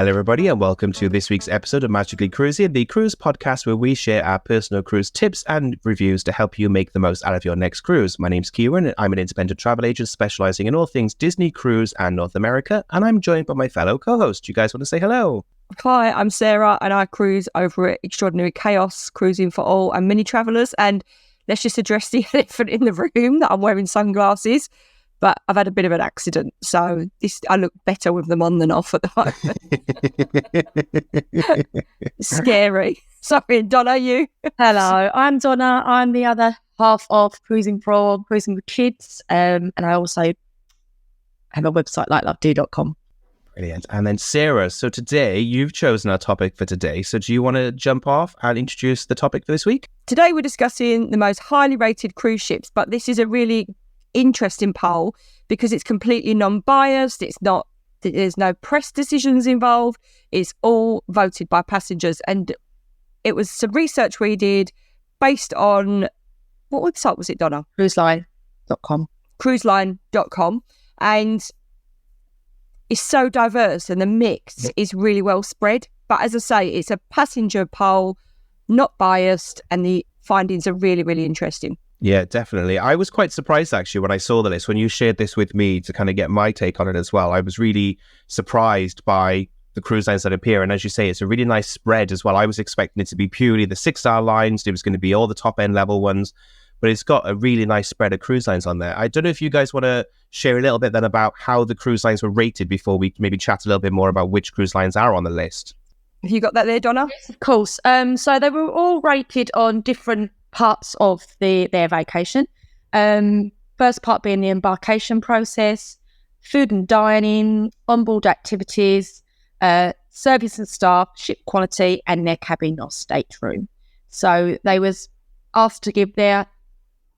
Hello, everybody, and welcome to this week's episode of Magically Cruising, the cruise podcast where we share our personal cruise tips and reviews to help you make the most out of your next cruise. My name's Kieran, and I'm an independent travel agent specializing in all things Disney, cruise, and North America, and I'm joined by my fellow co-host. You guys want to say hello? Hi, I'm Sarah, and I cruise over at Extraordinary Chaos, cruising for all and mini travellers. And let's just address the elephant in the room that I'm wearing sunglasses. But I've had a bit of an accident, so I look better with them on than off at the moment. Scary. Sorry, Donna, you? Hello, I'm Donna. I'm the other half of Cruising for All, Cruising with Kids, and I also have a website like lovedo.com. Brilliant. And then Sarah, so today you've chosen our topic for today. So do you want to jump off and introduce the topic for this week? Today we're discussing the most highly rated cruise ships, but this is a really interesting poll because it's completely non-biased. There's no press decisions involved. It's all voted by passengers, and it was some research we did based on, what website was it, Donna? cruiseline.com, and it's so diverse and the mix is really well spread. But as I say, it's a passenger poll, not biased, and the findings are really, really interesting. Yeah, definitely. I was quite surprised, actually, when I saw the list, when you shared this with me to kind of get my take on it as well. I was really surprised by the cruise lines that appear. And as you say, it's a really nice spread as well. I was expecting it to be purely the 6-star lines. It was going to be all the top-end level ones. But it's got a really nice spread of cruise lines on there. I don't know if you guys want to share a little bit then about how the cruise lines were rated before we maybe chat a little bit more about which cruise lines are on the list. Have you got that there, Donna? Yes, of course. So they were all rated on different parts of their vacation. First part being the embarkation process, food and dining, onboard activities, service and staff, ship quality, and their cabin or stateroom. So they was asked to give their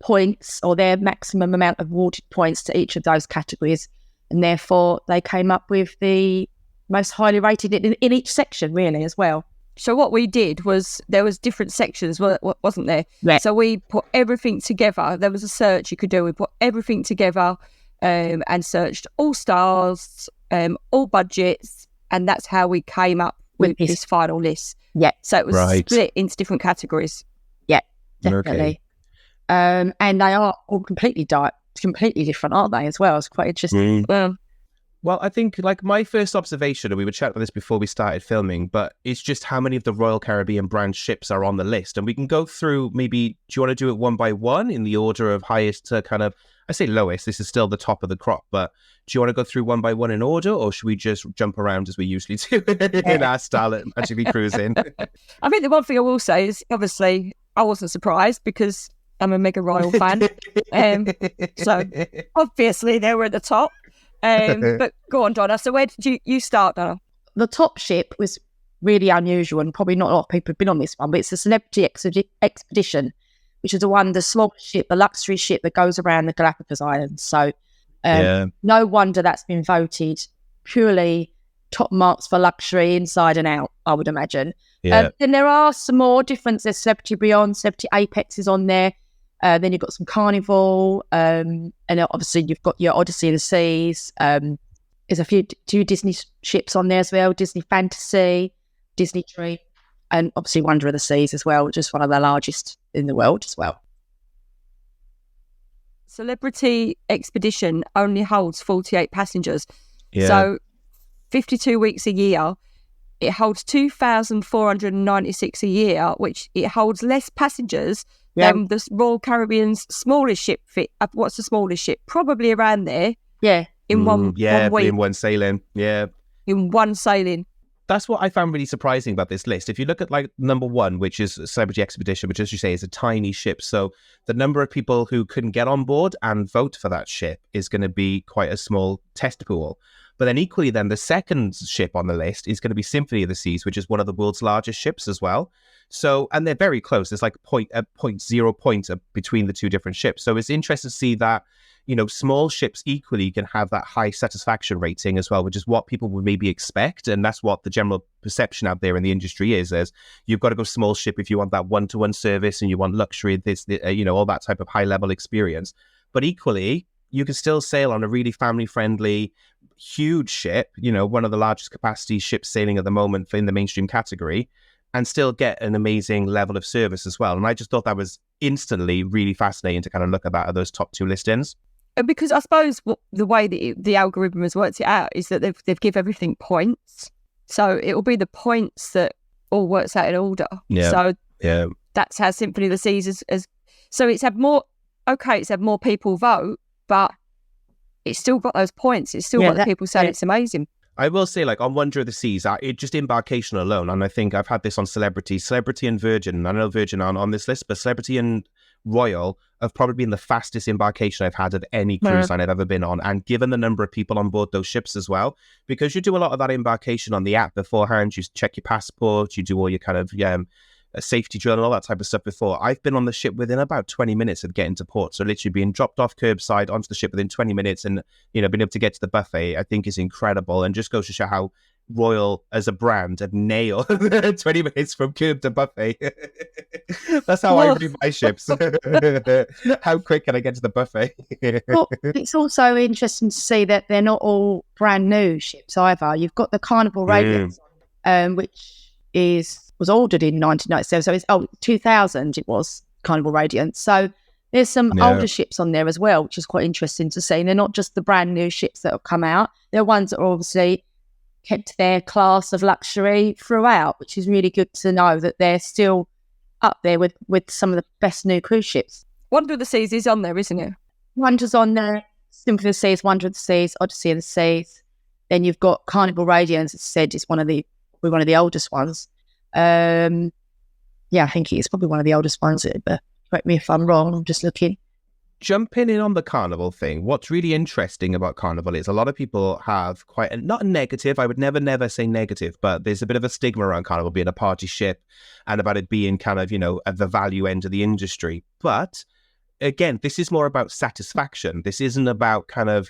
points or their maximum amount of awarded points to each of those categories, and therefore they came up with the most highly rated in each section, really, as well. So what we did was there was different sections, wasn't there? Yeah. So we put everything together. There was a search you could do. We put everything together and searched all stars, all budgets, and that's how we came up with this final list. Yeah. So it was split into different categories. Yeah, definitely. Okay. And they are all completely different, aren't they, as well? It's quite interesting. Well, I think like my first observation, and we were chatting about this before we started filming, but it's just how many of the Royal Caribbean brand ships are on the list. And we can go through maybe, do you want to do it one by one in the order of highest to kind of, I say lowest, this is still the top of the crop, but do you want to go through one by one in order, or should we just jump around as we usually do in our style at Magically Cruising? I think the one thing I will say is, obviously, I wasn't surprised because I'm a mega Royal fan. So obviously they were at the top. But go on, Donna. So where did you start, Donna? The top ship was really unusual, and probably not a lot of people have been on this one, but it's the Celebrity Expedition, which is the smallest ship, the luxury ship that goes around the Galapagos Islands. So no wonder that's been voted purely top marks for luxury inside and out, I would imagine. Yeah. Then there are some more different. There's Celebrity Beyond, Celebrity Apex is on there. Then you've got some Carnival, and obviously you've got your Odyssey of the Seas. There's a few Disney ships on there as well, Disney Fantasy, Disney Dream, and obviously Wonder of the Seas as well, which is one of the largest in the world as well. Celebrity Expedition only holds 48 passengers. Yeah. So 52 weeks a year. It holds 2,496 a year, which it holds less passengers than the Royal Caribbean's smallest ship. What's the smallest ship? Probably around there. Yeah. In one week. In one sailing. Yeah. In one sailing. That's what I found really surprising about this list. If you look at like number one, which is Celebrity Expedition, which, as you say, is a tiny ship. So the number of people who couldn't get on board and vote for that ship is going to be quite a small test pool. But then equally then the second ship on the list is going to be Symphony of the Seas, which is one of the world's largest ships as well. So, and they're very close. There's like 0.0 points between the two different ships. So it's interesting to see that, you know, small ships equally can have that high satisfaction rating as well, which is what people would maybe expect. And that's what the general perception out there in the industry is you've got to go small ship if you want that one-to-one service and you want luxury, all that type of high level experience. But equally, you can still sail on a really family-friendly, huge ship, one of the largest capacity ships sailing at the moment in the mainstream category, and still get an amazing level of service as well. And I just thought that was instantly really fascinating to kind of look at those top 2 listings. Because I suppose the way that the algorithm has worked it out is that they've give everything points. So it will be the points that all works out in order. Yeah. So that's how Symphony of the Seas is. So it's had more people vote, but it's still got those points. It's still got the people saying it's amazing. I will say, like, on Wonder of the Seas, just embarkation alone, and I think I've had this on Celebrity and Virgin. I know Virgin aren't on this list, but Celebrity and Royal have probably been the fastest embarkation I've had of any cruise line I've ever been on. And given the number of people on board those ships as well, because you do a lot of that embarkation on the app beforehand, you check your passport, you do all your kind of a safety drill and all that type of stuff before. I've been on the ship within about 20 minutes of getting to port. So literally being dropped off curbside onto the ship within 20 minutes and, being able to get to the buffet, I think is incredible. And just goes to show how Royal as a brand have nailed 20 minutes from curb to buffet. That's how I do my ships. How quick can I get to the buffet? Well, it's also interesting to see that they're not all brand new ships either. You've got the Carnival Radiance, which was ordered in 1997. So it's 2000 it was Carnival Radiance. So there's some older ships on there as well, which is quite interesting to see. And they're not just the brand new ships that have come out. They're ones that are obviously kept their class of luxury throughout, which is really good to know that they're still up there with some of the best new cruise ships. Wonder of the Seas is on there, isn't it? Wonder's on there. Symphony of the Seas, Wonder of the Seas, Odyssey of the Seas. Then you've got Carnival Radiance. As I said, it's one of the oldest ones. I think it's probably one of the oldest ones, but correct me if I'm wrong, I'm just looking. Jumping in on the Carnival thing, what's really interesting about Carnival is a lot of people have not a negative, I would never say negative, but there's a bit of a stigma around Carnival being a party ship and about it being kind of, at the value end of the industry. But again, this is more about satisfaction. This isn't about kind of,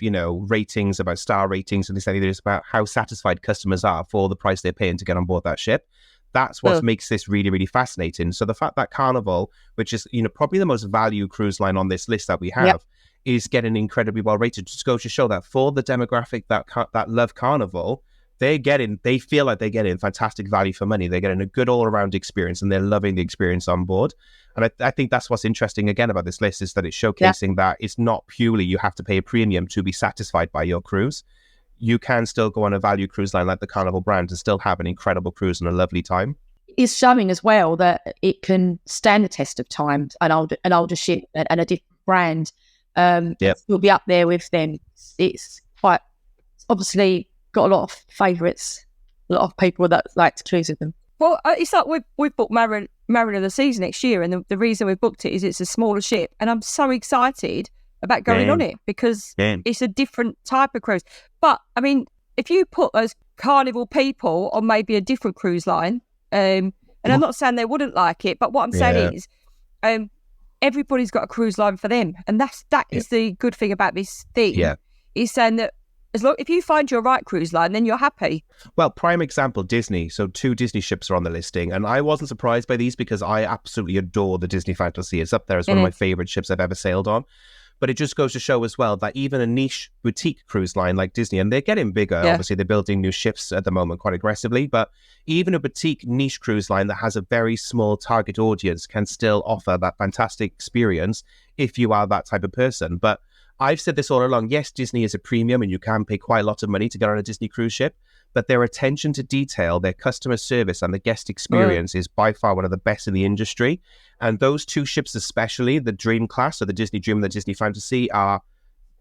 ratings, about star ratings and this and that. It's about how satisfied customers are for the price they're paying to get on board that ship. That's what makes this really, really fascinating. So the fact that Carnival, which is, probably the most value cruise line on this list that we have, is getting incredibly well rated, just goes to show that for the demographic that love Carnival, they feel like they're getting fantastic value for money. They're getting a good all-around experience and they're loving the experience on board. And I think that's what's interesting again about this list is that it's showcasing that it's not purely you have to pay a premium to be satisfied by your cruise. You can still go on a value cruise line like the Carnival brand and still have an incredible cruise and a lovely time. It's showing as well that it can stand the test of time, an older ship and a different brand. Will be up there with them. It's obviously got a lot of favourites, a lot of people that like to cruise with them. Well, it's like we've booked Mariner of the Seas next year, and the reason we've booked it is it's a smaller ship, and I'm so excited about going on it because it's a different type of cruise. But I mean, if you put those Carnival people on maybe a different cruise line, and I'm not saying they wouldn't like it, but what I'm saying is, everybody's got a cruise line for them, and that is the good thing about this thing. Yeah, is saying that if you find your right cruise line, then you're happy. Well, prime example, Disney. So 2 Disney ships are on the listing, and I wasn't surprised by these because I absolutely adore the Disney Fantasy. It's up there as one of my favorite ships I've ever sailed on. But it just goes to show as well that even a niche boutique cruise line like Disney, and they're getting bigger, obviously they're building new ships at the moment quite aggressively, but even a boutique niche cruise line that has a very small target audience can still offer that fantastic experience if you are that type of person. But I've said this all along, yes, Disney is a premium and you can pay quite a lot of money to get on a Disney cruise ship, but their attention to detail, their customer service and the guest experience is by far one of the best in the industry. And those 2 ships especially, the Dream Class, so the Disney Dream and the Disney Fantasy, are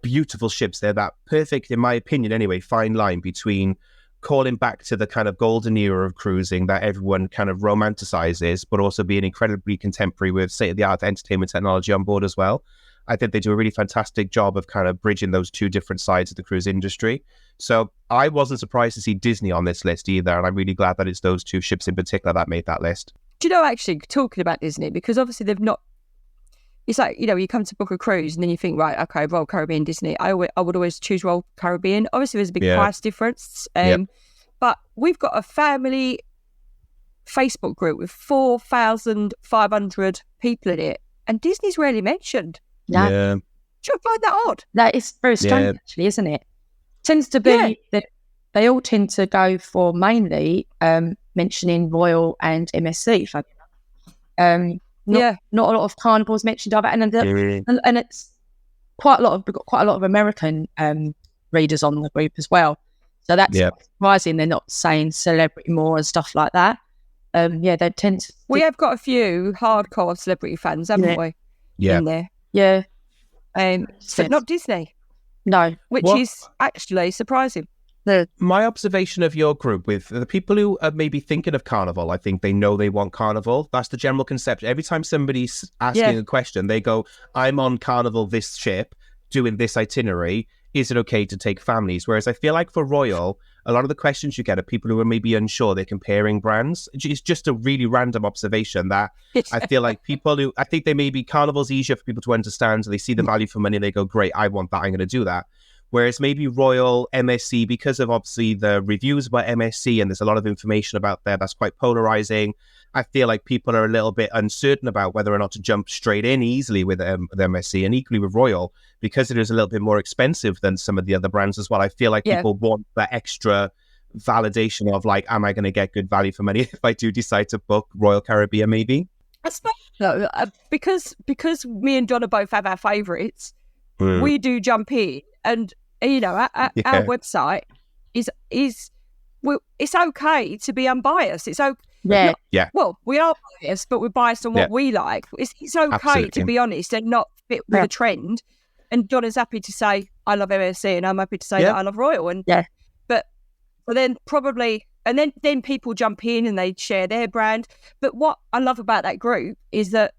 beautiful ships. They're that perfect, in my opinion anyway, fine line between calling back to the kind of golden era of cruising that everyone kind of romanticizes, but also being incredibly contemporary with state-of-the-art entertainment technology on board as well. I think they do a really fantastic job of kind of bridging those 2 different sides of the cruise industry. So I wasn't surprised to see Disney on this list either. And I'm really glad that it's those 2 ships in particular that made that list. Do you know, actually, talking about Disney, because obviously they've not, it's like, you come to book a cruise and then you think, right, okay, Royal Caribbean, Disney. I would always choose Royal Caribbean. Obviously, there's a big price difference. But we've got a family Facebook group with 4,500 people in it. And Disney's rarely mentioned. Yeah. Do you find that odd? That is very strange, actually, isn't it? Tends to be that they all tend to go for mainly mentioning Royal and MSC. Not a lot of Carnival's mentioned either, and it's quite a lot of, we've got quite a lot of American readers on the group as well. So that's surprising. They're not saying celebrity more and stuff like that. They tend to. We have got a few hardcore celebrity fans, haven't we? Yeah. In there. Yeah. But not Disney. No. Which is actually surprising. My observation of your group with the people who are maybe thinking of Carnival, I think they know they want Carnival. That's the general concept. Every time somebody's asking a question, they go, I'm on Carnival this ship, doing this itinerary. Is it okay to take families? Whereas I feel like for Royal, a lot of the questions you get are people who are maybe unsure, they're comparing brands. It's just a really random observation that I feel like people who, I think they maybe Carnival's easier for people to understand. So they see the value for money, they go, great, I want that, I'm going to do that. Whereas maybe Royal, MSC, because of obviously the reviews about MSC and there's a lot of information about there that's quite polarizing, I feel like people are a little bit uncertain about whether or not to jump straight in easily with MSC, and equally with Royal, because it is a little bit more expensive than some of the other brands as well. I feel like people want that extra validation of like, am I going to get good value for money if I do decide to book Royal Caribbean maybe? I suppose so, because me and Donna both have our favourites, we do jump in, and our website is it's okay to be unbiased. It's okay. Well, we are biased, but we're biased on what we like. It's okay to be honest and not fit with the trend. And Donna's happy to say I love MSC, and I'm happy to say that I love Royal. And but then probably, and then people jump in and they share their brand. But what I love about that group is that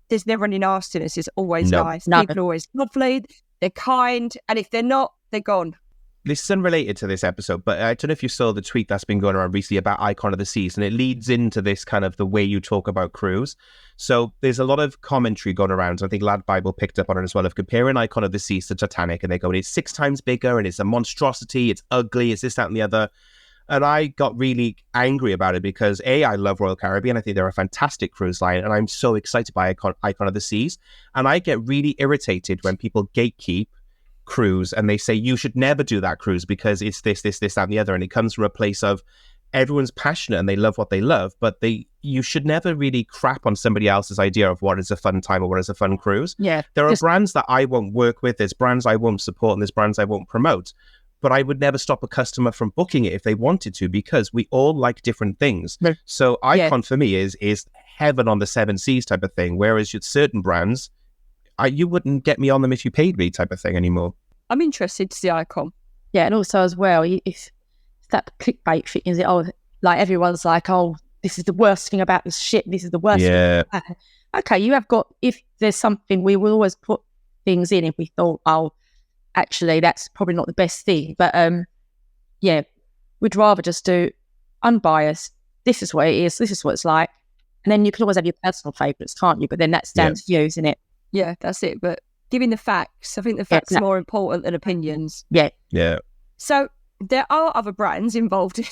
there's never any nastiness. It's always nice. People are always lovely. They're kind, and if they're not, they're gone. This is unrelated to this episode, but I don't know if you saw the tweet that's been going around recently about Icon of the Seas, and it leads into this kind of the way you talk about cruise. So there's a lot of commentary going around. I think Lad Bible picked up on it as well, of comparing Icon of the Seas to Titanic, and they go, it's 6 times bigger, and it's a monstrosity, it's ugly, it's this, that, and the other. And I got really angry about it because I love Royal Caribbean. I think they're a fantastic cruise line, and I'm so excited by Icon of the Seas. And I get really irritated when people gatekeep cruise and they say you should never do that cruise because it's this, that, and the other. And it comes from a place of everyone's passionate and they love what they love, but you should never really crap on somebody else's idea of what is a fun time or what is a fun cruise. Yeah, there are brands that I won't work with. There's brands I won't support, and there's brands I won't promote. But I would never stop a customer from booking it if they wanted to, because we all like different things. So Icon for me is heaven on the 7 seas type of thing, whereas with certain brands, you wouldn't get me on them if you paid me type of thing anymore. I'm interested to see Icon. Yeah, and also as well, it's that clickbait thing, is it? Oh, like everyone's like, oh, this is the worst thing about this ship. This is the worst thing. Okay, you have got, if there's something, we will always put things in if we thought, oh, actually, that's probably not the best thing. But we'd rather just do unbiased. This is what it is. This is what it's like. And then you can always have your personal favourites, can't you? But then that's down to you, isn't it? Yeah, that's it. But giving the facts, I think the facts are more important than opinions. Yeah. Yeah. So there are other brands involved in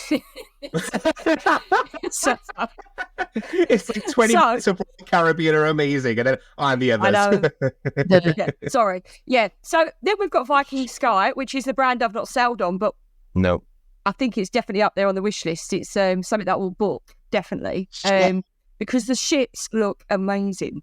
so, it's like 20 minutes of Caribbean are amazing, and then I'm the others. I know. Sorry. Yeah. So then we've got Viking Sky, which is the brand I've not sailed on, but no, I think it's definitely up there on the wish list. It's something that we'll book, definitely, because the ships look amazing.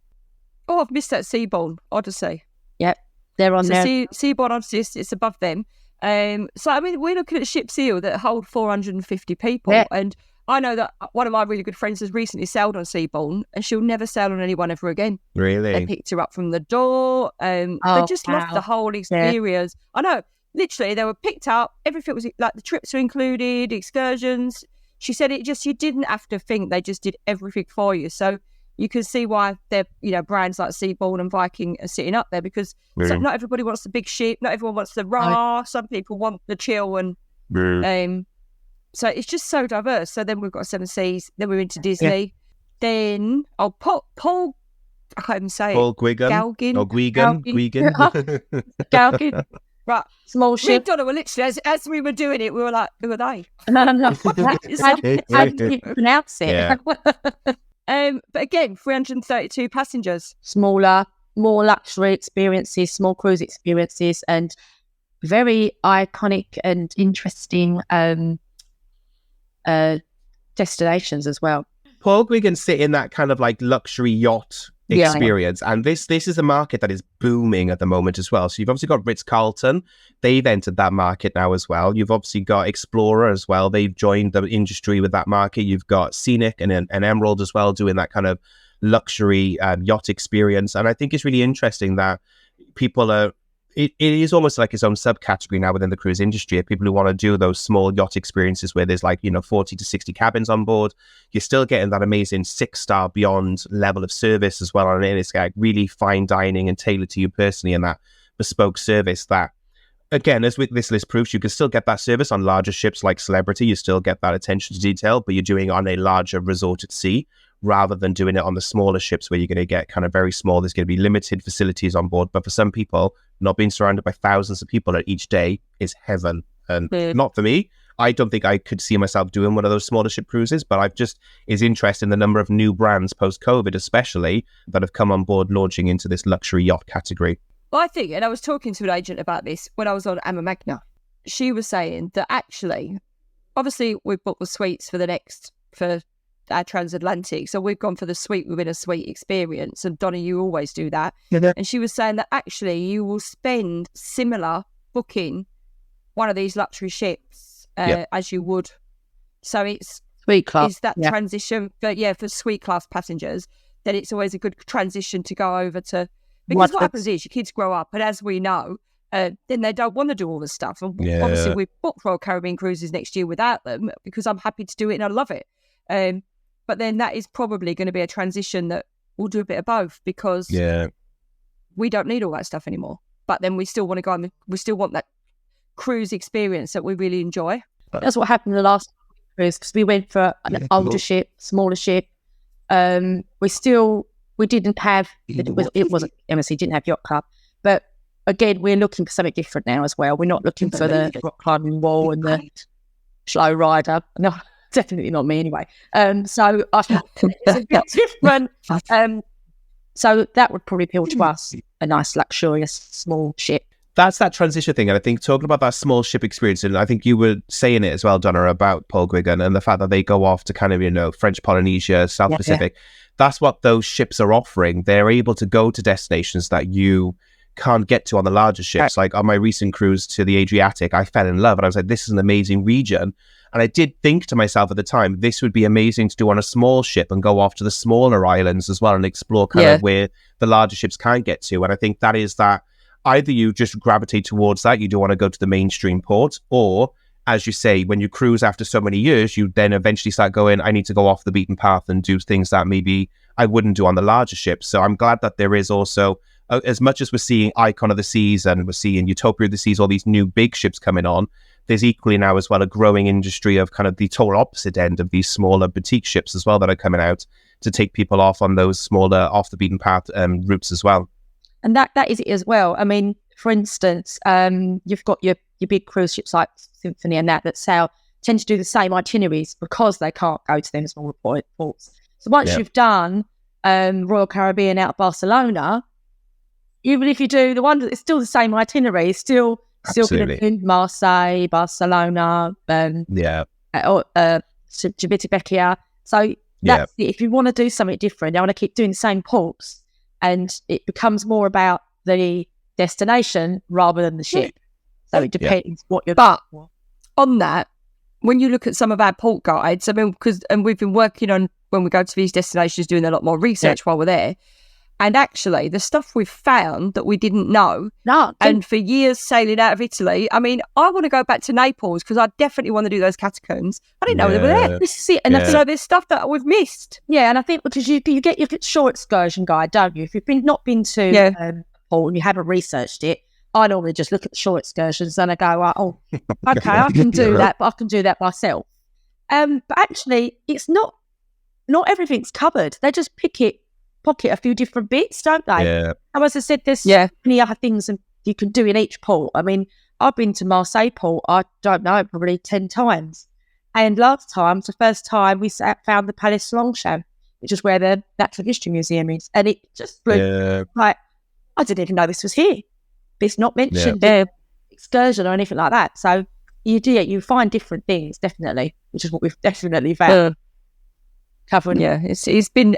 Oh, I've missed that Seabourn Odyssey. Yep, they're on there. Seabourn Odyssey, it's above them. So, I mean, we're looking at ships here that hold 450 people. Yeah. And I know that one of my really good friends has recently sailed on Seabourn, and she'll never sail on anyone ever again. Really? They picked her up from the door. They just loved the whole experience. Yeah. I know. Literally, they were picked up. Everything was like the trips were included, excursions. She said you didn't have to think. They just did everything for you. So you can see why they're, brands like Seabourn and Viking are sitting up there, because not everybody wants the big ship. Not everyone wants the rah. Some people want the chill. And so it's just so diverse. So then we've got 7 Seas. Then we're into Disney. Yeah. Then, Paul, I can't even say Paul Guigan. Galgin. Oh, Guigan. Galgin. Right. Small ship. Donna were literally, as we were doing it, we were like, who are they? No. How do you pronounce it? Yeah. But again, 332 passengers. Smaller, more luxury experiences, small cruise experiences, and very iconic and interesting destinations as well. Paul Wigan sit in that kind of like luxury yacht experience, and this is a market that is booming at the moment as well. So you've obviously got Ritz-Carlton, they've entered that market now as well. You've obviously got Explorer as well, they've joined the industry with that market. You've got Scenic and Emerald as well doing that kind of luxury yacht experience. And I think it's really interesting that people are, it is almost like its own subcategory now within the cruise industry of people who want to do those small yacht experiences where there's like, 40 to 60 cabins on board. You're still getting that amazing 6-star beyond level of service as well. And it's like really fine dining and tailored to you personally, and that bespoke service that, again, as with this list proves, you can still get that service on larger ships like Celebrity. You still get that attention to detail, but you're doing it on a larger resort at sea rather than doing it on the smaller ships where you're going to get kind of very small. There's going to be limited facilities on board. But for some people, not being surrounded by thousands of people at each day is heaven. And not for me. I don't think I could see myself doing one of those smaller ship cruises, but I've just is interested in the number of new brands post-COVID, especially, that have come on board launching into this luxury yacht category. Well, I think, and I was talking to an agent about this when I was on Amma Magna. She was saying that actually, obviously, we've booked the suites for our transatlantic, so we've gone for the suite within a suite experience. And Donna, you always do that. Yeah. And she was saying that actually you will spend similar booking one of these luxury ships as you would. So it's suite class. Is that transition for suite class passengers? Then it's always a good transition to go over to. Because what happens is your kids grow up, and as we know, then they don't want to do all this stuff. And obviously, we've booked Royal Caribbean cruises next year without them because I'm happy to do it and I love it. But then that is probably going to be a transition that we'll do a bit of both because we don't need all that stuff anymore. But then we still want to go on. We still want that cruise experience that we really enjoy. That's what happened in the last cruise because we went for an older ship, smaller ship. We didn't have, it wasn't, MSC didn't have Yacht Club. But again, we're looking for something different now as well. We're not looking for the rock climbing wall and the slow rider. No, definitely not me anyway. So I think it's a bit different. So that would probably appeal to us, a nice, luxurious, small ship. That's that transition thing. And I think talking about that small ship experience, and I think you were saying it as well, Donna, about Paul Wigan and the fact that they go off to kind of, French Polynesia, South Pacific. That's what those ships are offering. They're able to go to destinations that you can't get to on the larger ships. Like on my recent cruise to the Adriatic, I fell in love and I was like, this is an amazing region. And I did think to myself at the time, this would be amazing to do on a small ship and go off to the smaller islands as well and explore kind of where the larger ships can't get to. And I think that is that either you just gravitate towards that, you do want to go to the mainstream port, or as you say, when you cruise after so many years, you then eventually start going, I need to go off the beaten path and do things that maybe I wouldn't do on the larger ships. So I'm glad that there is also, as much as we're seeing Icon of the Seas and we're seeing Utopia of the Seas, all these new big ships coming on, there's equally now as well a growing industry of kind of the total opposite end of these smaller boutique ships as well that are coming out to take people off on those smaller off the beaten path routes as well. And that is it as well. I mean, for instance, you've got your big cruise ships like Symphony and that tend to do the same itineraries because they can't go to them smaller ports. So once you've done Royal Caribbean out of Barcelona, even if you do the one, it's still the same itinerary. It's still going to do Marseille, Barcelona, Civitavecchia. So that's it. If you want to do something different, you want to keep doing the same ports, and it becomes more about the destination rather than the ship. So it depends what you're. But on that, when you look at some of our port guides, I mean, and we've been working on when we go to these destinations, doing a lot more research while we're there. And actually, the stuff we've found that we didn't know, and for years sailing out of Italy, I mean, I want to go back to Naples because I definitely want to do those catacombs. I didn't know they were there. This is it. And so there's stuff that we've missed. Yeah, and I think because you get your shore excursion guide, don't you? If you've not been to a port and you haven't researched it, I normally just look at the shore excursions and I go, okay, I can do that, but I can do that myself. But actually, it's not everything's covered. They just pocket a few different bits, don't they? Yeah. And as I said, there's many other things you can do in each port. I mean, I've been to Marseille port, I don't know, probably 10 times. And last time, the first time, we found the Palais Longchamp, which is where the Natural History Museum is. And it just blew, like, I didn't even know this was here. It's not mentioned in excursion or anything like that. So you find different things, definitely, which is what we've definitely found. Covering. Yeah, it's been.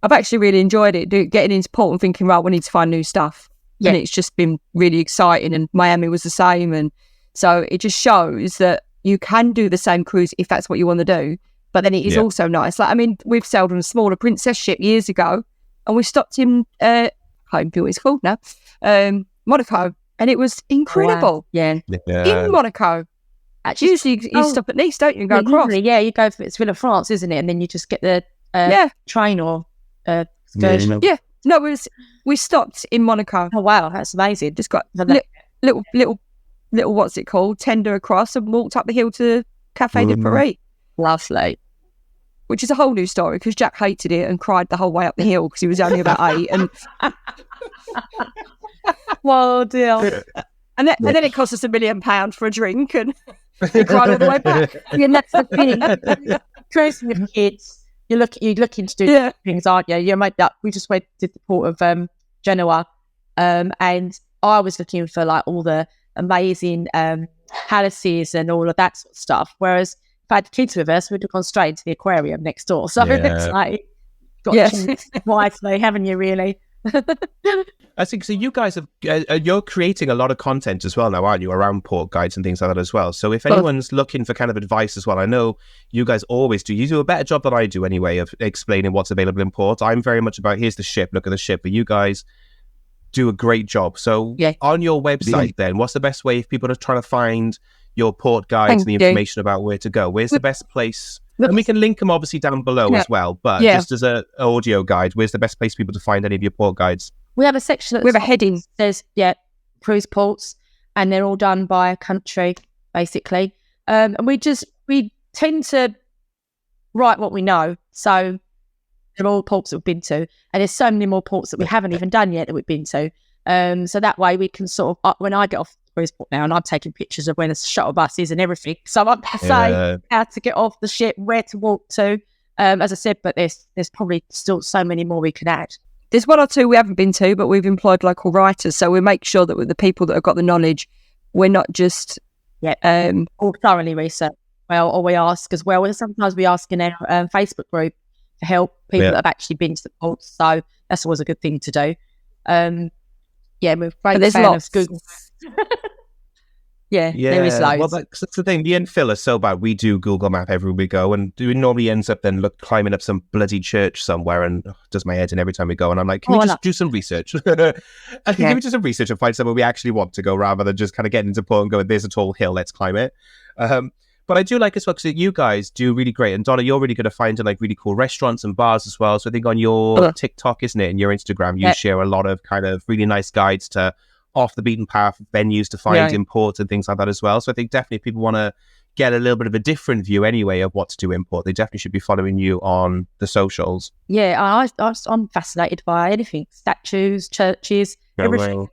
I've actually really enjoyed it. Getting into port and thinking, right, we need to find new stuff, and it's just been really exciting. And Miami was the same, and so it just shows that you can do the same cruise if that's what you want to do. But then it is also nice. Like, I mean, we've sailed on a smaller princess ship years ago, and we stopped in I can't even think what it's called now, Monaco, and it was incredible. Wow. Yeah, in Monaco. Actually, usually you stop at Nice, don't you? And go across. Yeah, you go for it's Villa France, isn't it? And then you just get the train or excursion. Yeah, no, we stopped in Monaco. Oh wow, that's amazing. Just got little what's it called? Tender across and walked up the hill to Café de Paris. Lovely. Which is a whole new story because Jack hated it and cried the whole way up the hill because he was only about 8. And well, dear. And then it cost us £1 million for a drink, and he cried all the way back. Yeah, that's the thing. Cruising with kids, you're looking to do things, aren't you? You made that. We just went to the port of Genoa, and I was looking for like all the amazing palaces and all of that sort of stuff. Whereas if I had the kids with us, we'd have gone straight into the aquarium next door. So it's like, got to choose wisely, haven't you? Really. I think so. You guys have you're creating a lot of content as well now, aren't you, around port guides and things like that as well. So if anyone's looking for kind of advice as well, I know you guys always do. You do a better job than I do anyway of explaining what's available in port. I'm very much about here's the ship, look at the ship, but you guys do a great job. So on your website, then what's the best way if people are trying to find your port guides and the information about where to go? Where's the best place? And we can link them obviously down below as well. But just as an audio guide, where's the best place for people to find any of your port guides? We have a section with a heading. There's cruise ports, and they're all done by country basically. And we tend to write what we know. So they're all ports that we've been to, and there's so many more ports that we haven't even done yet that we've been to. So that way we can sort of, when I get off the cruise port now, and I'm taking pictures of where the shuttle bus is and everything, so I'm saying how to get off the ship, where to walk to, as I said, but there's probably still so many more we could add. There's 1 or 2 we haven't been to, but we've employed local writers, so we make sure that with the people that have got the knowledge, we're not just all thoroughly researched. Well, or we ask as well. Sometimes we ask in our Facebook group to help people that have actually been to the ports, so that's always a good thing to do. We're great fan of Google. There is loads. Well, that's the thing. The infill is so bad. We do Google Map everywhere we go, and it normally ends up then climbing up some bloody church somewhere, and does my head in every time we go. And I'm like, can we just do some research? Can we do some research and find somewhere we actually want to go, rather than just kind of getting into port and going, there's a tall hill, let's climb it. But I do like as well, because you guys do really great. And Donna, you're really good at finding like really cool restaurants and bars as well. So I think on your TikTok, isn't it, and your Instagram, you share a lot of kind of really nice guides to off the beaten path venues to find in port and things like that as well. So I think definitely if people want to get a little bit of a different view anyway of what to do in port, they definitely should be following you on the socials. Yeah, I'm fascinated by anything, statues, churches, everything.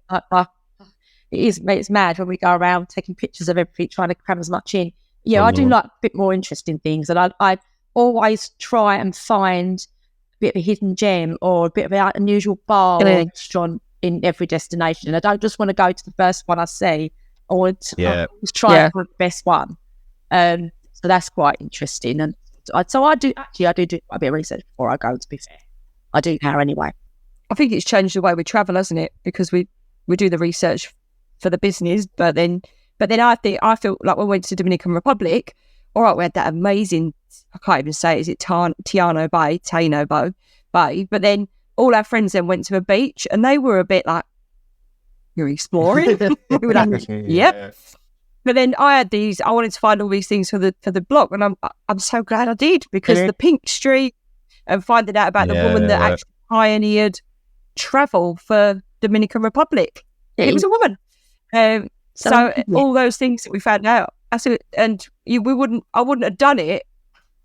It's mad when we go around taking pictures of everything, trying to cram as much in. I do like a bit more interesting things, and I always try and find a bit of a hidden gem or a bit of an unusual bar or restaurant in every destination. And I don't just want to go to the first one I see. I want to just try for the best one. So that's quite interesting. And so I do quite a bit of research before I go, to be fair. I do now anyway. I think it's changed the way we travel, hasn't it? Because we do the research for the business, but then I feel like when we went to Dominican Republic, all right, we had that amazing, I can't even say, is it Taino Bay, but then all our friends then went to a beach, and they were a bit like, you're exploring? We were like, yep. But then I wanted to find all these things for the blog, and I'm so glad I did, because the Pink Street and finding out about the woman that actually pioneered travel for Dominican Republic. It was a woman. So all those things that we found out, I wouldn't have done it,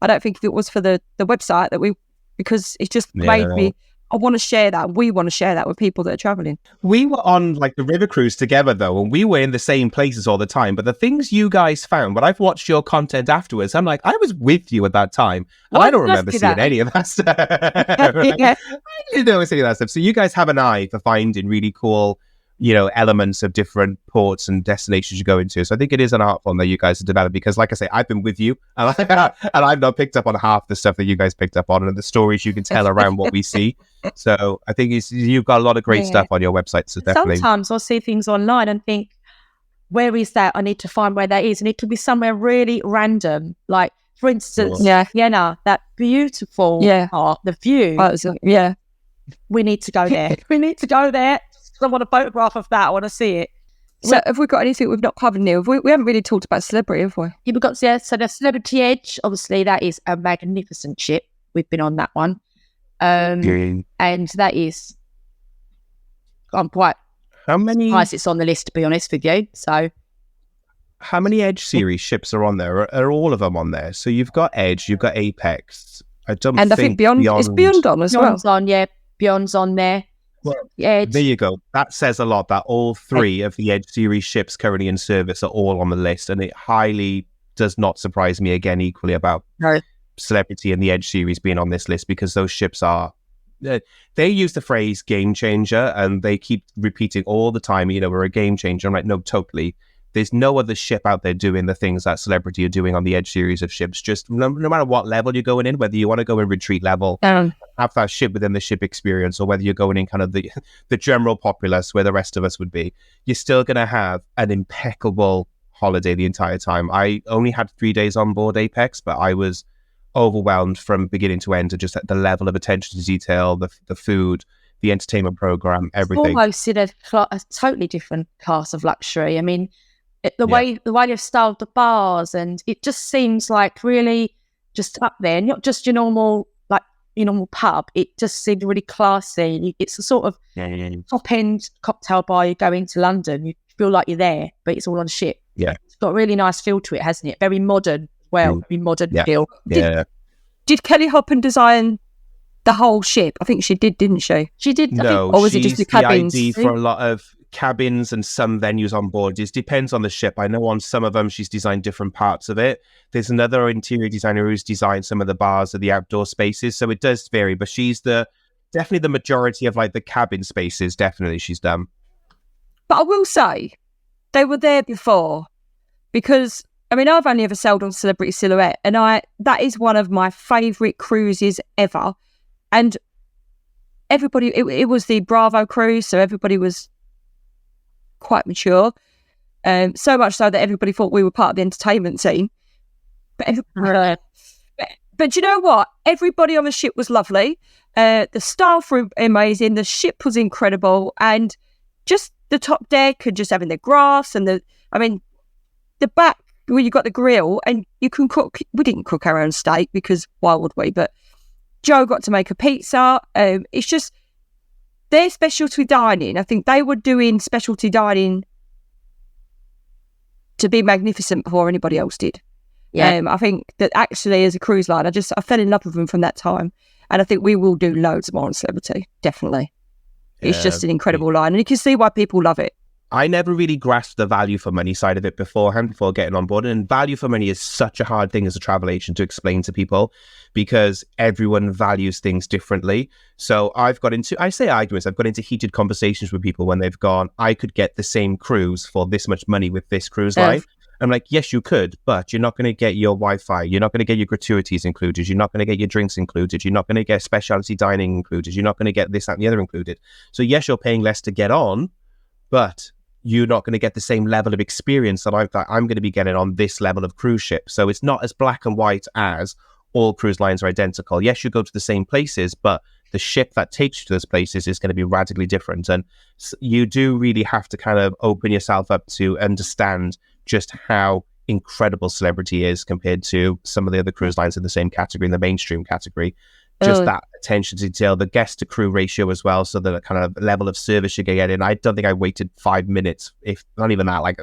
I don't think, if it was for the website because it just made me, I want to share that. We want to share that with people that are traveling. We were on like the river cruise together though, and we were in the same places all the time. But the things you guys found, when I've watched your content afterwards, I'm like, I was with you at that time. And I don't remember seeing any of that stuff. I didn't know any of that stuff. So you guys have an eye for finding really cool elements of different ports and destinations you go into. So I think it is an art form that you guys have developed, because like I say, I've been with you and I've not picked up on half the stuff that you guys picked up on and the stories you can tell around what we see. So I think you've got a lot of great stuff on your website. So definitely. Sometimes I'll see things online and think, where is that? I need to find where that is. And it could be somewhere really random. Like, for instance, Vienna, that beautiful art, the view. We need to go there. We need to go there. I want a photograph of that. I want to see it. So have we got anything we've not covered, Neil? We haven't really talked about celebrity, have we? Yeah, we've got, so the Celebrity Edge, obviously, that is a magnificent ship. We've been on that one. And that is, I'm quite surprised it's on the list, to be honest with you. So, how many Edge series ships are on there? Are all of them on there? So you've got Edge, you've got Apex. I think Beyond is Beyond on as Beyond's well. Beyond's on there. Well, there you go. That says a lot, that all three of the Edge series ships currently in service are all on the list, and it highly does not surprise me again equally about Celebrity and the Edge series being on this list, because those ships are, they use the phrase game changer and they keep repeating all the time, we're a game changer. I'm like, no, totally. There's no other ship out there doing the things that Celebrity are doing on the Edge series of ships. Just no matter what level you're going in, whether you want to go in retreat level, have that ship within the ship experience, or whether you're going in kind of the general populace where the rest of us would be, you're still going to have an impeccable holiday the entire time. I only had 3 days on board Apex, but I was overwhelmed from beginning to end, to just the level of attention to detail, the food, the entertainment program, everything. Almost in a totally different class of luxury. I mean, the way they've styled the bars, and it just seems like really just up there, not just your normal pub. It just seemed really classy. It's a sort of top end cocktail bar you go into London. You feel like you're there, but it's all on a ship. Yeah, it's got a really nice feel to it, hasn't it? Very modern. Very modern feel. Did Kelly Hoppen design the whole ship? I think she did, didn't she? She did. No, or was it just the cabins? The ID for a lot of cabins and some venues on board. It depends on the ship. I know on some of them she's designed different parts of it. There's another interior designer who's designed some of the bars or the outdoor spaces, so it does vary, but she's definitely the majority of the cabin spaces, definitely she's done. But I will say they were there before, because I've only ever sailed on Celebrity Silhouette, and that is one of my favourite cruises ever. And everybody, it was the Bravo cruise, so everybody was quite mature, so much so that everybody thought we were part of the entertainment scene. But you know what? Everybody on the ship was lovely. The staff were amazing. The ship was incredible, and just the top deck and just having the grass and the back where you got the grill and you can cook. We didn't cook our own steak because why would we? But Joe got to make a pizza. It's just their specialty dining. I think they were doing specialty dining to be magnificent before anybody else did. Yeah. I think that actually as a cruise line, I fell in love with them from that time. And I think we will do loads more on Celebrity, definitely. It's just an incredible line. And you can see why people love it. I never really grasped the value for money side of it before getting on board. And value for money is such a hard thing as a travel agent to explain to people, because everyone values things differently. So I've got into heated conversations with people when they've gone, I could get the same cruise for this much money with this cruise line. I'm like, yes, you could, but you're not going to get your Wi-Fi. You're not going to get your gratuities included. You're not going to get your drinks included. You're not going to get specialty dining included. You're not going to get this, that, and the other included. So yes, you're paying less to get on, but you're not going to get the same level of experience that I'm going to be getting on this level of cruise ship. So it's not as black and white as all cruise lines are identical. Yes, you go to the same places, but the ship that takes you to those places is going to be radically different. And you do really have to kind of open yourself up to understand just how incredible Celebrity is compared to some of the other cruise lines in the same category, in the mainstream category. Just that attention to detail, the guest to crew ratio as well, so the kind of level of service you get in. I don't think I waited 5 minutes, if not even that, like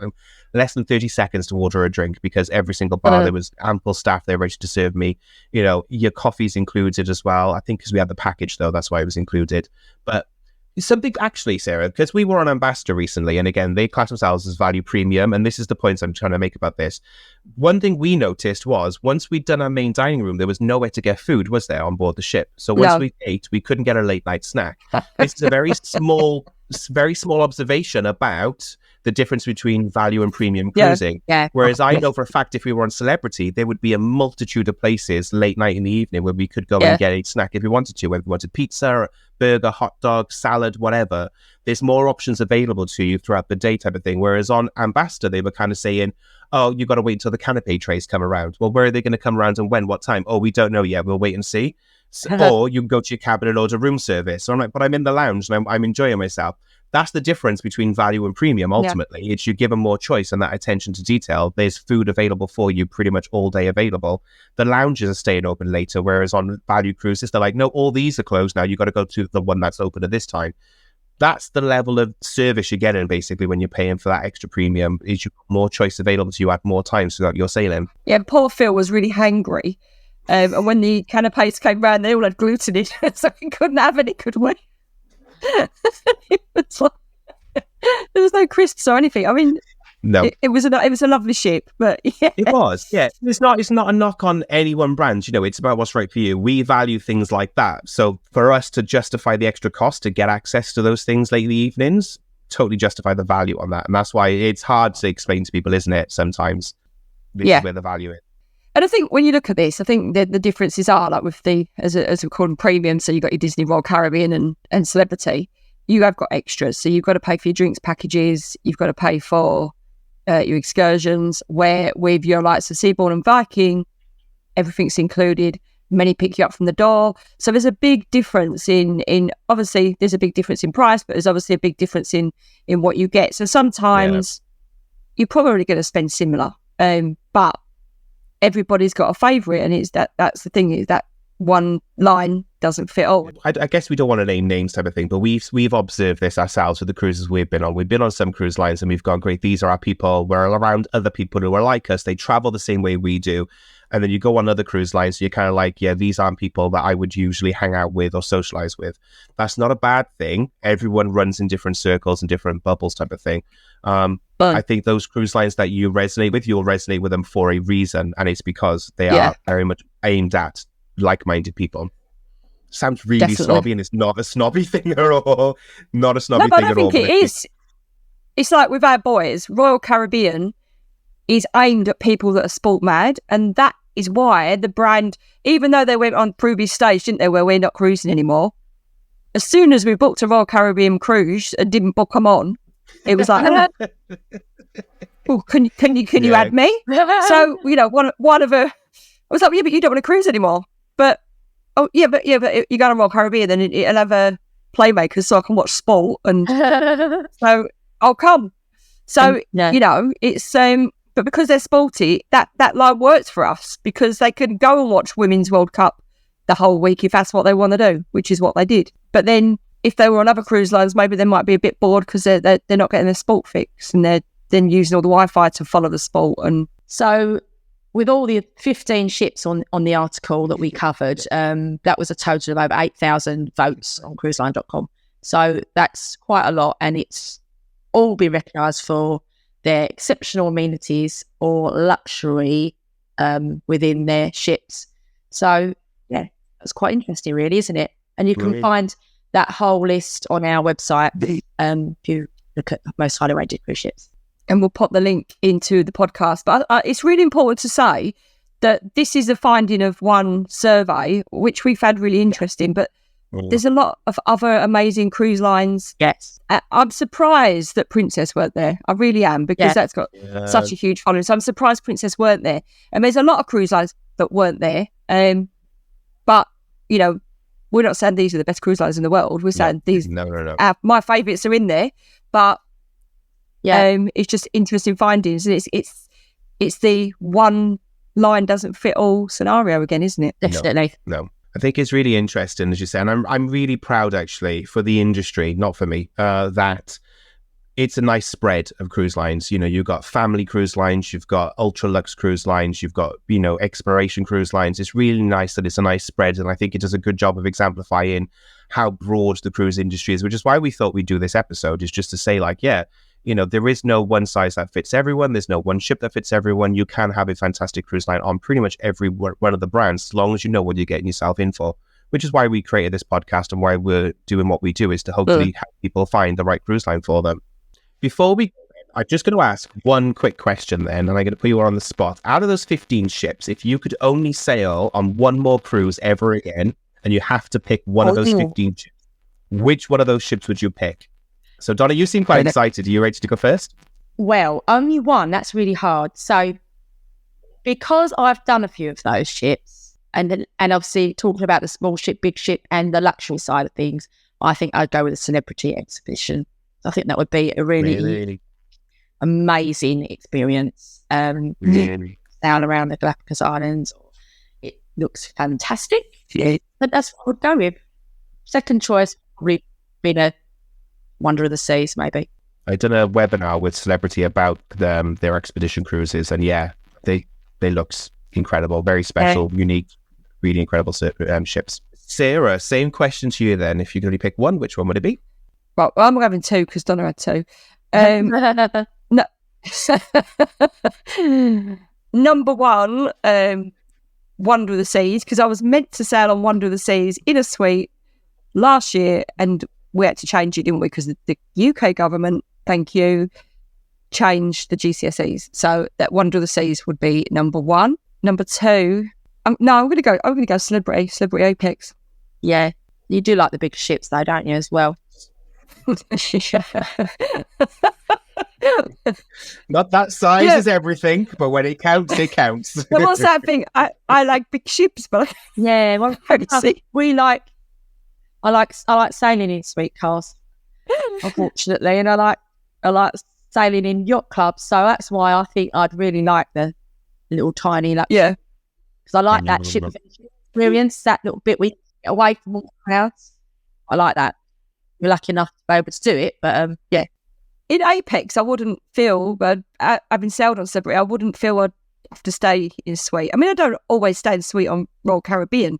less than 30 seconds to order a drink, because every single bar there was ample staff there ready to serve me. Your coffee's included as well. I think because we had the package though, that's why it was included. But Something actually, Sarah, because we were on Ambassador recently, and again, they class themselves as value premium, and this is the points I'm trying to make about this. One thing we noticed was once we'd done our main dining room, there was nowhere to get food, was there, on board the ship? So once we ate, we couldn't get a late night snack. This is a very small observation about the difference between value and premium cruising. Yeah. Whereas I know for a fact if we were on Celebrity, there would be a multitude of places late night in the evening where we could go and get a snack if we wanted to, whether we wanted pizza, burger, hot dog, salad, whatever. There's more options available to you throughout the day type of thing. Whereas on Ambassador, they were kind of saying, oh, you got to wait until the canapé trays come around. Well, where are they going to come around and when, what time? Oh, we don't know yet. We'll wait and see. Or you can go to your cabin and order room service. So I'm like, but I'm in the lounge and I'm enjoying myself. That's the difference between value and premium, ultimately. It's you give them more choice and that attention to detail. There's food available for you pretty much all day available. The lounges are staying open later, whereas on value cruises, they're like, no, all these are closed now. You got to go to the one that's open at this time. That's the level of service you're getting, basically, when you're paying for that extra premium, is you more choice available to you at more times throughout your sailing. Yeah, poor Phil was really hangry. And when the canapes came round, they all had gluten in it, so he couldn't have any, could we? It was like, there was no crisps or anything. I mean, no, it was a lovely ship, but yeah. It was, yeah. It's not a knock on any one brand. You know, it's about what's right for you. We value things like that. So for us to justify the extra cost to get access to those things late in the evenings, totally justify the value on that. And that's why it's hard to explain to people, isn't it? Sometimes this is where the value is. And I think when you look at this, I think the differences are like with the, as we call them, premium. So you've got your Disney Royal Caribbean and Celebrity. You have got extras. So you've got to pay for your drinks packages. You've got to pay for your excursions, where with your likes of Seabourn and Viking, everything's included. Many pick you up from the door. So there's a big difference in obviously there's a big difference in price, but there's obviously a big difference in what you get. So sometimes you're probably going to spend similar, but everybody's got a favourite, and it's that's the thing, is that one line doesn't fit all. I guess we don't want to name names type of thing, but we've observed this ourselves with the cruises we've been on. We've been on some cruise lines and we've gone, great, these are our people. We're around other people who are like us. They travel the same way we do. And then you go on other cruise lines, you're kind of like, yeah, these aren't people that I would usually hang out with or socialize with. That's not a bad thing. Everyone runs in different circles and different bubbles type of thing. I think those cruise lines that you resonate with, you'll resonate with them for a reason. And it's because they are very much aimed at like-minded people. Sounds really snobby, and it's not a snobby thing at all. Not a snobby thing at all. It is. It's like with our boys, Royal Caribbean is aimed at people that are sport mad, and that is why the brand, even though they went on previous stage, didn't they, where we're not cruising anymore, as soon as we booked a Royal Caribbean cruise and didn't book them on, it was like, oh, can you add me? So, you know, one of a, I was like, yeah, but you don't want to cruise anymore. But you go on Royal Caribbean, then it'll have a playmakers so I can watch sport, and so I'll come. So you know, it's but because they're sporty, that line works for us, because they can go and watch Women's World Cup the whole week if that's what they want to do, which is what they did. But then if they were on other cruise lines, maybe they might be a bit bored because they're not getting their sport fix, and they're then using all the Wi-Fi to follow the sport. And so with all the 15 ships on the article that we covered, that was a total of over 8,000 votes on cruiseline.com. So that's quite a lot, and it's all been recognised for their exceptional amenities or luxury within their ships. So, yeah, that's quite interesting, really, isn't it? And you can find that whole list on our website if you look at most highly rated cruise ships. And we'll pop the link into the podcast. But it's really important to say that this is a finding of one survey, which we found really interesting. But there's a lot of other amazing cruise lines. Yes. I'm surprised that Princess weren't there. I really am, because that's got such a huge following. So I'm surprised Princess weren't there. And there's a lot of cruise lines that weren't there. But, you know, we're not saying these are the best cruise lines in the world. We're saying these, my favourites are in there. But it's just interesting findings. And it's the one line doesn't fit all scenario again, isn't it? Definitely. No. I think it's really interesting, as you say, and I'm really proud, actually, for the industry, not for me, that it's a nice spread of cruise lines. You know, you've got family cruise lines, you've got ultra luxe cruise lines, you've got, you know, exploration cruise lines. It's really nice that it's a nice spread. And I think it does a good job of exemplifying how broad the cruise industry is, which is why we thought we'd do this episode, is just to say, like, yeah, you know, there is no one size that fits everyone. There's no one ship that fits everyone. You can have a fantastic cruise line on pretty much every one of the brands, as long as you know what you're getting yourself in for, which is why we created this podcast and why we're doing what we do, is to hopefully help people find the right cruise line for them. Before we go, I'm just going to ask one quick question then, and I'm going to put you on the spot. Out of those 15 ships, if you could only sail on one more cruise ever again, and you have to pick one of those 15 ships, which one of those ships would you pick? So, Donna, you seem quite excited. Are you ready to go first? Well, only one. That's really hard. So, because I've done a few of those ships, and obviously talking about the small ship, big ship, and the luxury side of things, I think I'd go with a celebrity expedition. I think that would be a really amazing experience. Really? Down around the Galapagos Islands. It looks fantastic. Yeah. But that's what I would go with. Second choice, probably been a Wonder of the Seas, maybe. I done a webinar with Celebrity about their expedition cruises, and yeah, they looked incredible, very special, unique, really incredible ships. Sarah, same question to you then. If you could only pick one, which one would it be? Well, I'm having two because Donna had two. No. Number one, Wonder of the Seas, because I was meant to sail on Wonder of the Seas in a suite last year, and we had to change it, didn't we? Because the UK government, thank you, changed the GCSEs. So that Wonder of the Seas would be number one. Number two, I'm going to go Celebrity Apex. Yeah, you do like the big ships though, don't you, as well? Not that size is everything, but when it counts, it counts. Well, what's that thing? I like big ships, but yeah, well, I like sailing in sweet cars, unfortunately, and I like sailing in yacht clubs. So that's why I think I'd really like the little tiny because I like that ship experience, that little bit we get away from all the crowds. I like that. We're lucky enough to be able to do it, but yeah. In Apex, I wouldn't feel, but I've been sailed on Celebrity, I wouldn't feel I'd have to stay in a suite. I mean, I don't always stay in a suite on Royal Caribbean.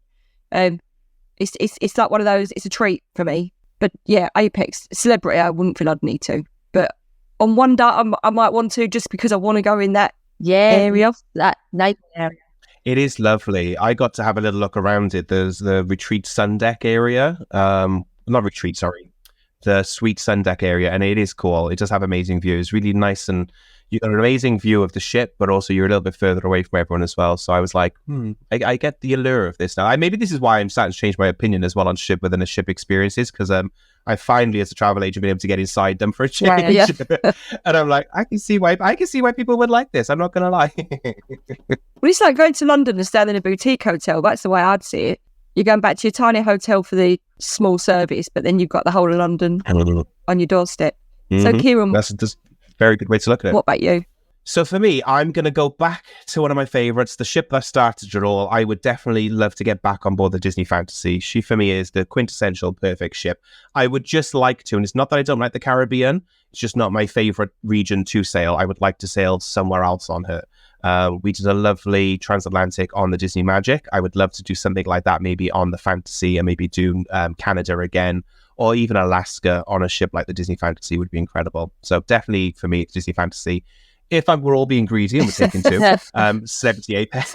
It's like one of those, it's a treat for me. But yeah, Apex, Celebrity, I wouldn't feel I'd need to. But on one day, I might want to, just because I want to go in that area. That naval area. It is lovely. I got to have a little look around it. There's the retreat sun deck area. Not retreat, sorry. The suite sun deck area, and it is cool. It does have amazing views, really nice, and you got an amazing view of the ship, but also you're a little bit further away from everyone as well. So I was like, I get the allure of this now. Maybe this is why I'm starting to change my opinion as well on ship within a ship experiences, because I finally, as a travel agent, been able to get inside them for a change. Right, yeah. And I'm like, I can see why people would like this. I'm not gonna lie. Well, it's like going to London and staying in a boutique hotel. That's the way I'd see it. You're going back to your tiny hotel for the small service, but then you've got the whole of London on your doorstep. Mm-hmm. So, Kieran, that's a very good way to look at it. What about you? So for me, I'm going to go back to one of my favourites, the ship that started it all. I would definitely love to get back on board the Disney Fantasy. She, for me, is the quintessential perfect ship. I would just like to, and it's not that I don't like the Caribbean, it's just not my favourite region to sail. I would like to sail somewhere else on her. We did a lovely transatlantic on the Disney Magic. I would love to do something like that, maybe on the Fantasy, and maybe do Canada again, or even Alaska on a ship like the Disney Fantasy would be incredible. So definitely for me, it's Disney Fantasy. If we're all being greedy and we're taking two, Celebrity Apex.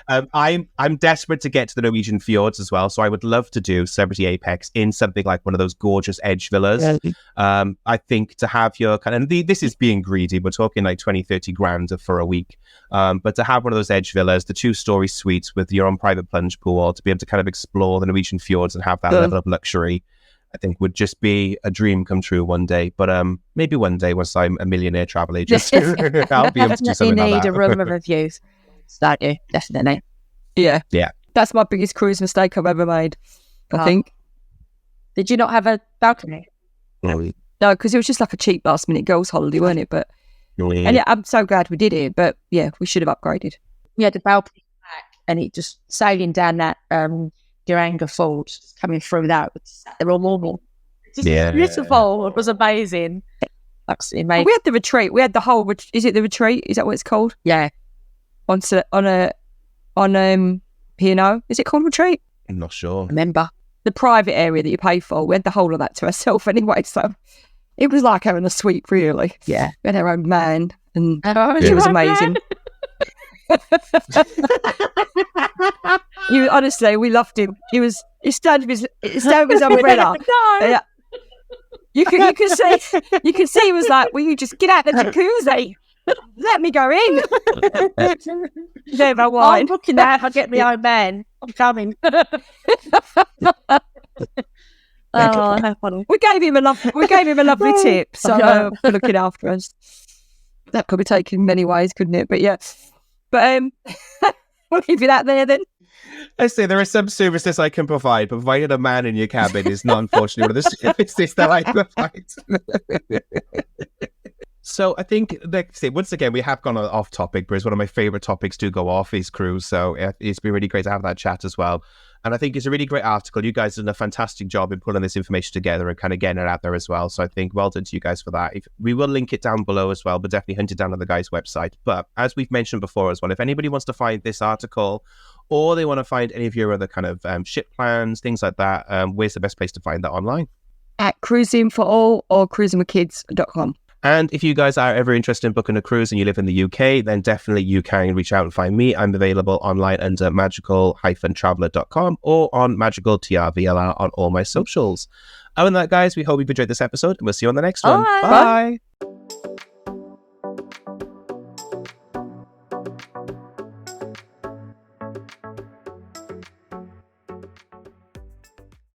I'm desperate to get to the Norwegian fjords as well, so I would love to do Celebrity Apex in something like one of those gorgeous edge villas. I think to have your kind of, this is being greedy, we're talking like 20-30 grand for a week, but to have one of those edge villas, the 2-story suites with your own private plunge pool, to be able to kind of explore the Norwegian fjords and have that level of luxury, I think would just be a dream come true one day. But maybe one day once I'm a millionaire travel agent, I'll be able to do something like that. You need a room of reviews, don't you? Definitely. Yeah. Yeah. That's my biggest cruise mistake I've ever made, I think. Did you not have a balcony? No, because it was just like a cheap last minute girls' holiday, weren't it? But and yeah, I'm so glad we did it. But yeah, we should have upgraded. We had the balcony back, and it just sailing down that Duranga Falls, coming through that. They're all normal. Just Yeah. beautiful. It was amazing. Absolutely amazing. We had the retreat. We had the whole. Is it the retreat? Is that what it's called? Yeah. On P&O. Is it called retreat? I'm not sure. Remember. The private area that you pay for. We had the whole of that to ourselves anyway. So it was like having a suite, really. Yeah. We had our own man, and Oh, it was amazing. Honestly, we loved him. He stood with his umbrella. No. You can see he was like, "Will you just get out the jacuzzi? Let me go in." Never I'm mind. booking that. I'll get my own man. I'm coming. Oh, how funny. We gave him a lovely tip. So for looking after us. That could be taken many ways, couldn't it? But yeah. But we'll give you that there then. I say there are some services I can provide, but providing a man in your cabin is not unfortunately one of the services that I provide. So I think, like I say, once again, we have gone off topic, but it's one of my favorite topics to go off is cruise. So it's been really great to have that chat as well. And I think it's a really great article. You guys have done a fantastic job in pulling this information together and kind of getting it out there as well. So I think well done to you guys for that. We will link it down below as well, but definitely hunt it down on the guys' website. But as we've mentioned before as well, if anybody wants to find this article or they want to find any of your other kind of ship plans, things like that, where's the best place to find that online? At Cruising for All or cruisingwithkids.com. And if you guys are ever interested in booking a cruise and you live in the UK, then definitely you can reach out and find me. I'm available online under magical-traveler.com or on magical TRVLR on all my socials. Other than that, guys, we hope you've enjoyed this episode and we'll see you on the next one. Bye. Bye.